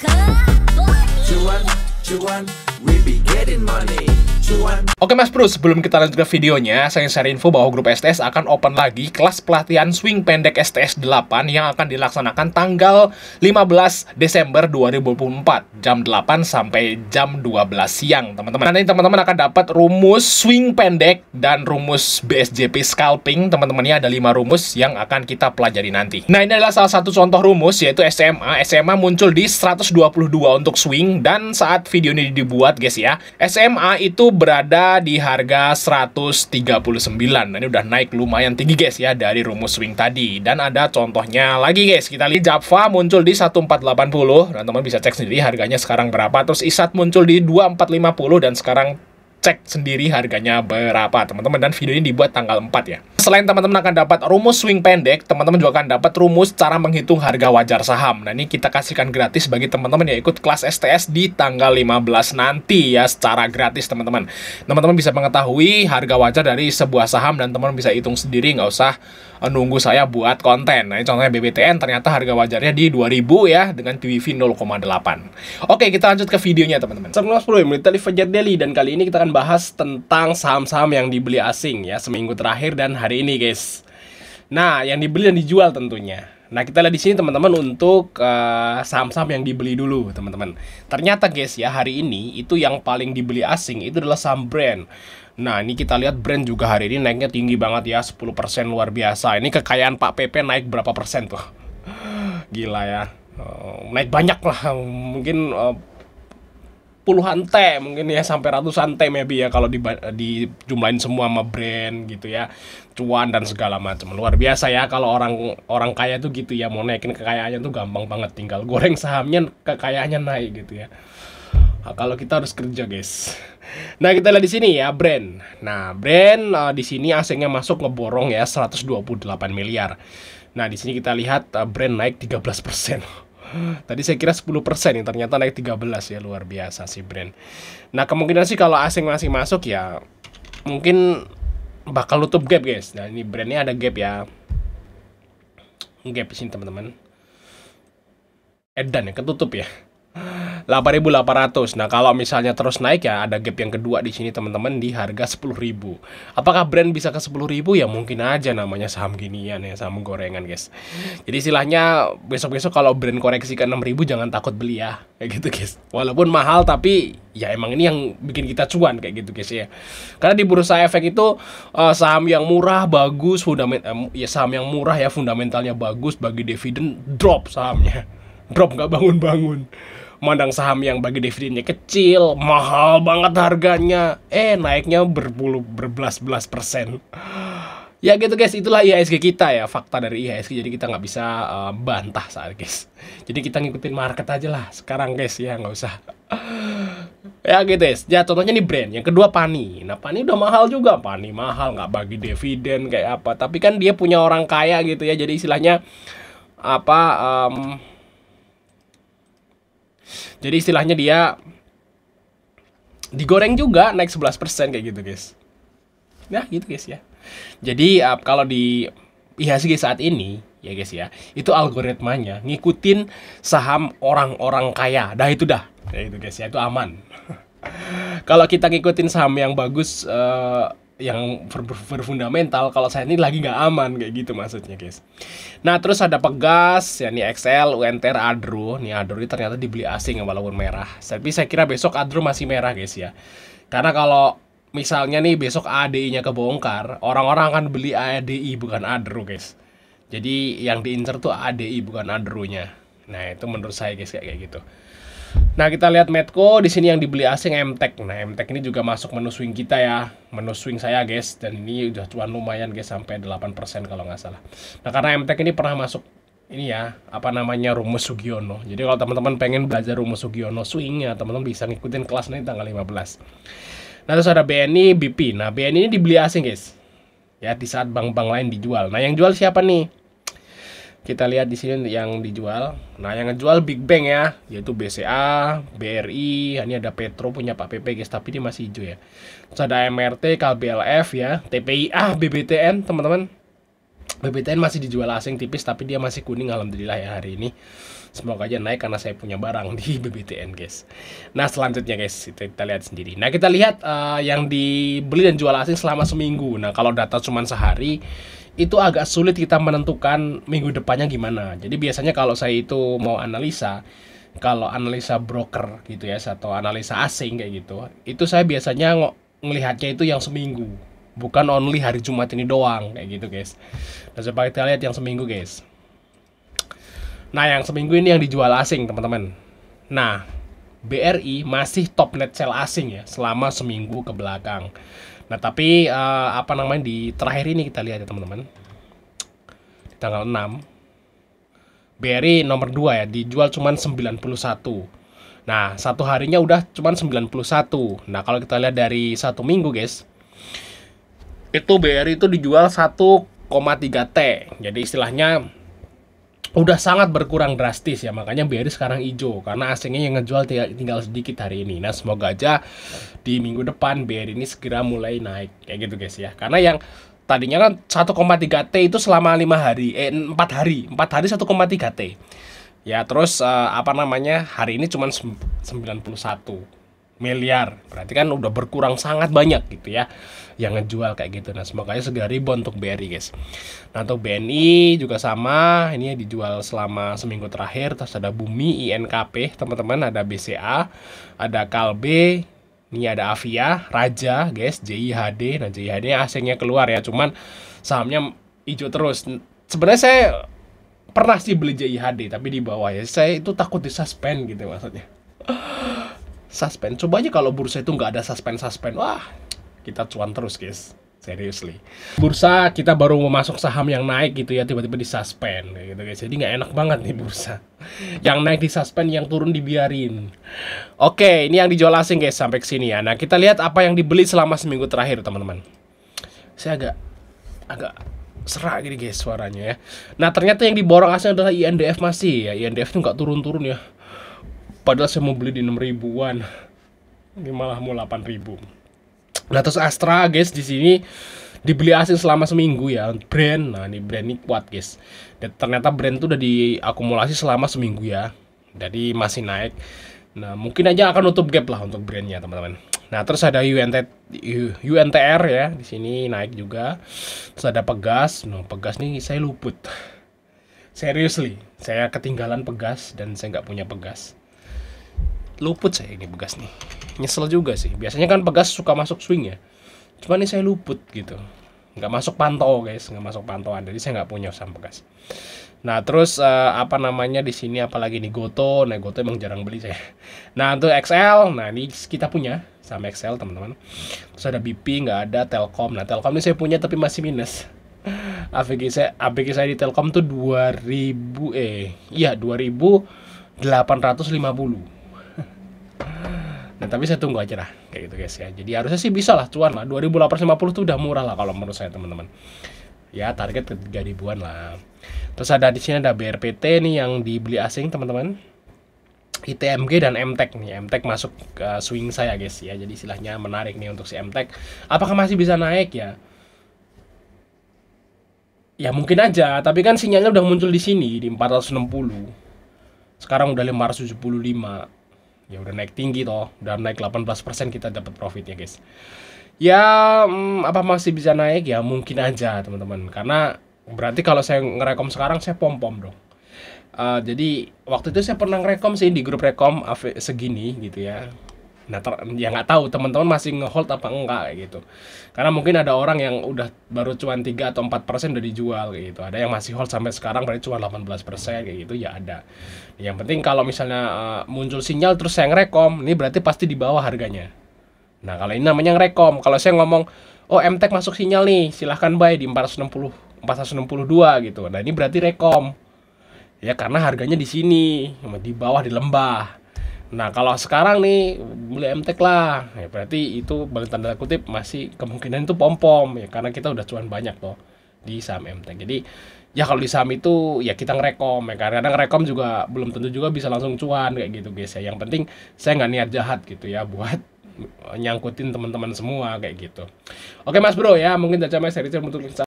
Cuan, cuan, we be getting money. Cuan. Oke Mas Bro, sebelum kita lanjut ke videonya, saya share info bahwa grup STS akan open lagi kelas pelatihan swing pendek STS 8 yang akan dilaksanakan tanggal 15 Desember 2024 jam 8 sampai jam 12 siang teman-teman. Nanti teman-teman akan dapat rumus swing pendek dan rumus BSJP scalping. Teman-temannya ada 5 rumus yang akan kita pelajari nanti. Nah, ini adalah salah satu contoh rumus, yaitu SMA. SMA muncul di 122 untuk swing, dan saat video ini dibuat guys ya, SMA itu berada di harga 139. Nah, ini udah naik lumayan tinggi guys ya dari rumus swing tadi. Dan ada contohnya lagi guys. Kita lihat Java muncul di 1480. Nah, teman bisa cek sendiri harganya sekarang berapa. Terus ISAT muncul di 2450 dan sekarang cek sendiri harganya berapa teman-teman, dan video ini dibuat tanggal 4 ya. Selain teman-teman akan dapat rumus swing pendek, teman-teman juga akan dapat rumus cara menghitung harga wajar saham. Nah, ini kita kasihkan gratis bagi teman-teman yang ikut kelas STS di tanggal 15 nanti ya, secara gratis teman-teman. Teman-teman bisa mengetahui harga wajar dari sebuah saham dan teman-teman bisa hitung sendiri, nggak usah nunggu saya buat konten. Nah, ini contohnya BBTN, ternyata harga wajarnya di 2000 ya, dengan PBV 0,8. Oke, kita lanjut ke videonya teman-teman. Assalamualaikum warahmatullahi wabarakatuh, Fajar Daily, dan kali ini kita akan bahas tentang saham-saham yang dibeli asing ya seminggu terakhir dan hari ini guys. Nah, yang dibeli dan dijual tentunya. Nah, kita lihat di sini teman-teman untuk saham-saham yang dibeli dulu teman-teman. Ternyata guys ya, hari ini itu yang paling dibeli asing itu adalah saham brand. Nah, ini kita lihat brand juga hari ini naiknya tinggi banget ya, 10% luar biasa. Ini kekayaan Pak PP naik berapa persen tuh? Gila ya. Naik banyak lah, mungkin puluhan T mungkin ya, sampai ratusan T maybe ya kalau dijumlahin semua sama brand gitu ya, cuan dan segala macam. Luar biasa ya kalau orang kaya tuh gitu ya, mau naikin kekayaannya tuh gampang banget, tinggal goreng sahamnya kekayaannya naik gitu ya. Nah, kalau kita harus kerja guys. Nah, kita lihat di sini ya brand. Nah, brand di sini asingnya masuk ngeborong ya 128 miliar. Nah, di sini kita lihat brand naik 13%. Tadi saya kira 10% yang ternyata naik 13 ya, luar biasa sih brand. Nah, kemungkinan sih kalau asing masih masuk ya mungkin bakal nutup gap guys. Nah, ini brandnya ada gap ya. Gap di sini teman-teman. Edan ya, ketutup ya. 8.800. Nah, kalau misalnya terus naik ya ada gap yang kedua di sini teman-teman di harga 10.000. Apakah brand bisa ke 10.000? Ya mungkin aja, namanya saham ginian ya, saham gorengan guys. Jadi istilahnya besok-besok kalau brand koreksi ke 6.000 jangan takut beli ya, kayak gitu guys. Walaupun mahal tapi ya emang ini yang bikin kita cuan kayak gitu guys ya. Karena di bursa efek itu saham yang murah bagus, ya saham yang murah ya, fundamentalnya bagus, bagi dividen drop sahamnya. Drop nggak bangun-bangun. Mandang saham yang bagi dividennya kecil, mahal banget harganya, naiknya berbelas-belas persen. Ya gitu guys, itulah IHSG kita ya, fakta dari IHSG. Jadi kita nggak bisa bantah saat guys. Jadi kita ngikutin market aja lah sekarang guys ya, nggak usah. Ya gitu guys. Ya contohnya nih brand. Yang kedua Pani. Nah, Pani udah mahal juga. Pani mahal, nggak bagi dividen kayak apa. Tapi kan dia punya orang kaya gitu ya. Jadi istilahnya apa? Jadi istilahnya dia digoreng juga naik 11% kayak gitu guys. Nah gitu guys ya. Jadi kalau di IHSG saat ini ya guys ya, itu algoritmanya ngikutin saham orang-orang kaya. Dah itu dah. Ya itu guys ya, itu aman. Kalau kita ngikutin saham yang bagus, yang berfundamental, kalau saya ini lagi nggak aman kayak gitu maksudnya guys. Nah, terus ada Pegas ya, nih XL, UNTR, Adro. Nih Adro ini ternyata dibeli asing walaupun merah. Tapi saya kira besok Adro masih merah guys ya. Karena kalau misalnya nih besok ADI-nya kebongkar, orang-orang akan beli ADI bukan Adro guys. Jadi yang diincer tuh ADI bukan Adro-nya. Nah, itu menurut saya guys kayak gitu. Nah, kita lihat Medco di sini yang dibeli asing MTEK. Nah, MTEK ini juga masuk menu swing kita ya, menu swing saya guys, dan ini udah cuan lumayan guys, sampai 8% kalau nggak salah. Nah, karena MTEK ini pernah masuk ini ya, apa namanya, rumus Sugiono. Jadi kalau teman-teman pengen belajar rumus Sugiono swing ya, teman-teman bisa ngikutin kelas nanti tanggal 15. Nah, terus ada BNI, BP. Nah, BNI ini dibeli asing guys. Ya, di saat bank-bank lain dijual. Nah, yang jual siapa nih? Kita lihat di sini yang dijual. Nah, yang ngejual Big Bang ya, yaitu BCA, BRI. Ini ada Petro punya Pak PP guys, tapi dia masih hijau ya. Terus ada MRT, KBLF ya, TPIA, BBTN teman-teman. BBTN masih dijual asing tipis, tapi dia masih kuning alhamdulillah ya hari ini. Semoga aja naik karena saya punya barang di BBTN guys. Nah selanjutnya guys, kita lihat sendiri. Nah kita lihat yang dibeli dan jual asing selama seminggu. Nah kalau data cuma sehari, itu agak sulit kita menentukan minggu depannya gimana. Jadi biasanya kalau saya itu mau analisa, kalau analisa broker gitu ya, atau analisa asing kayak gitu, itu saya biasanya ngelihatnya itu yang seminggu, bukan only hari Jumat ini doang kayak gitu guys. Nah coba kita lihat yang seminggu guys. Nah yang seminggu ini yang dijual asing teman-teman. Nah BRI masih top net sell asing ya selama seminggu ke belakang. Nah tapi di terakhir ini kita lihat ya teman-teman, di tanggal 6 BRI nomor 2 ya dijual cuman 91. Nah satu harinya udah cuman 91. Nah kalau kita lihat dari satu minggu guys, itu BRI itu dijual 1,3 T. Jadi istilahnya udah sangat berkurang drastis ya, makanya BRI sekarang hijau karena asingnya yang ngejual tinggal sedikit hari ini. Nah semoga aja di minggu depan BRI ini segera mulai naik kayak gitu guys ya, karena yang tadinya kan 1,3 T itu selama 4 hari 1,3 T ya. Terus hari ini cuma 91 miliar, berarti kan udah berkurang sangat banyak gitu ya yang ngejual kayak gitu. Nah semoga segera rebound untuk BRI guys. Nah untuk BNI juga sama, ini dijual selama seminggu terakhir. Terus ada Bumi, INKP teman-teman, ada BCA, ada Kalbe, ini ada Avia, Raja guys, JIHD. Nah JIHD asingnya keluar ya, cuman sahamnya hijau terus. Sebenarnya saya pernah sih beli JIHD tapi di bawah ya, saya itu takut disuspend gitu maksudnya. Suspend, coba aja kalau bursa itu nggak ada suspend, wah kita cuan terus guys, seriously. Bursa kita baru mau masuk saham yang naik gitu ya, tiba-tiba disuspend gitu guys, jadi nggak enak banget nih bursa. Yang naik disuspend, yang turun dibiarin. Oke, ini yang dijual asing guys sampai ke sini ya. Nah kita lihat apa yang dibeli selama seminggu terakhir teman-teman. Saya agak serak gini guys suaranya ya. Nah ternyata yang diborong asing adalah INDF masih ya. INDF itu nggak turun-turun ya, padahal saya mau beli di 6 ribuan, ini malah mau 8 ribu. Nah terus Astra guys di sini dibeli asing selama seminggu ya, brand. Nah ini brand ini kuat guys, dan ternyata brand itu udah diakumulasi selama seminggu ya, jadi masih naik. Nah mungkin aja akan nutup gap lah untuk brandnya teman-teman. Nah terus ada UNTR ya, di sini naik juga. Terus ada Pegas. Nah Pegas nih saya luput, seriously saya ketinggalan Pegas dan saya nggak punya Pegas. Luput saya ini Pegas nih, nyesel juga sih. Biasanya kan Pegas suka masuk swing ya, cuman ini saya luput gitu, nggak masuk pantau guys, nggak masuk pantauan, jadi saya nggak punya saham Pegas. Nah terus di sini apalagi nih Goto. Nah Goto emang jarang beli saya. Nah untuk XL, nah ini kita punya saham XL teman-teman. Terus ada BP, nggak ada. Telkom, nah Telkom ini saya punya tapi masih minus. AVG saya di Telkom tuh 2.850. Nah tapi saya tunggu aja lah kayak gitu guys ya. Jadi harusnya sih bisa lah cuan lah, 2.850 tuh udah murah lah kalau menurut saya teman-teman. Ya target ke 3 ribuan lah. Terus ada di sini ada BRPT nih yang dibeli asing teman-teman. ITMG dan MTEK nih. MTEK masuk ke swing saya guys ya. Jadi istilahnya menarik nih untuk si MTEK. Apakah masih bisa naik ya? Ya mungkin aja, tapi kan sinyalnya udah muncul di sini di 460. Sekarang udah 575. Ya udah naik tinggi toh, udah naik 18% kita dapat profit ya guys. Ya apa masih bisa naik ya, mungkin aja teman-teman, karena berarti kalau saya ngerekom sekarang saya pom-pom dong. Jadi waktu itu saya pernah ngerekom sih di grup rekom segini gitu ya. Nah ya nggak tahu teman-teman masih ngehold apa enggak kayak gitu, karena mungkin ada orang yang udah baru cuan 3 atau 4% udah dijual kayak gitu. Ada yang masih hold sampai sekarang berarti cuma 18% kayak gitu ya ada. Yang penting kalau misalnya muncul sinyal terus saya ngerekom, ini berarti pasti di bawah harganya. Nah kalau ini namanya ngerekom. Kalau saya ngomong oh MTEK masuk sinyal nih, silahkan buy di 462 gitu, nah ini berarti rekom ya, karena harganya di sini, di bawah di lembah. Nah kalau sekarang nih beli MTEK lah, ya berarti itu balik tanda kutip masih kemungkinan itu pom-pom ya, karena kita udah cuan banyak toh di saham MTEK. Jadi ya kalau di saham itu ya kita ngerekom ya, karena ngerekom juga belum tentu juga bisa langsung cuan kayak gitu guys ya. Yang penting saya nggak niat jahat gitu ya buat nyangkutin teman-teman semua kayak gitu. Oke Mas Bro ya, mungkin aja Mas seri untuk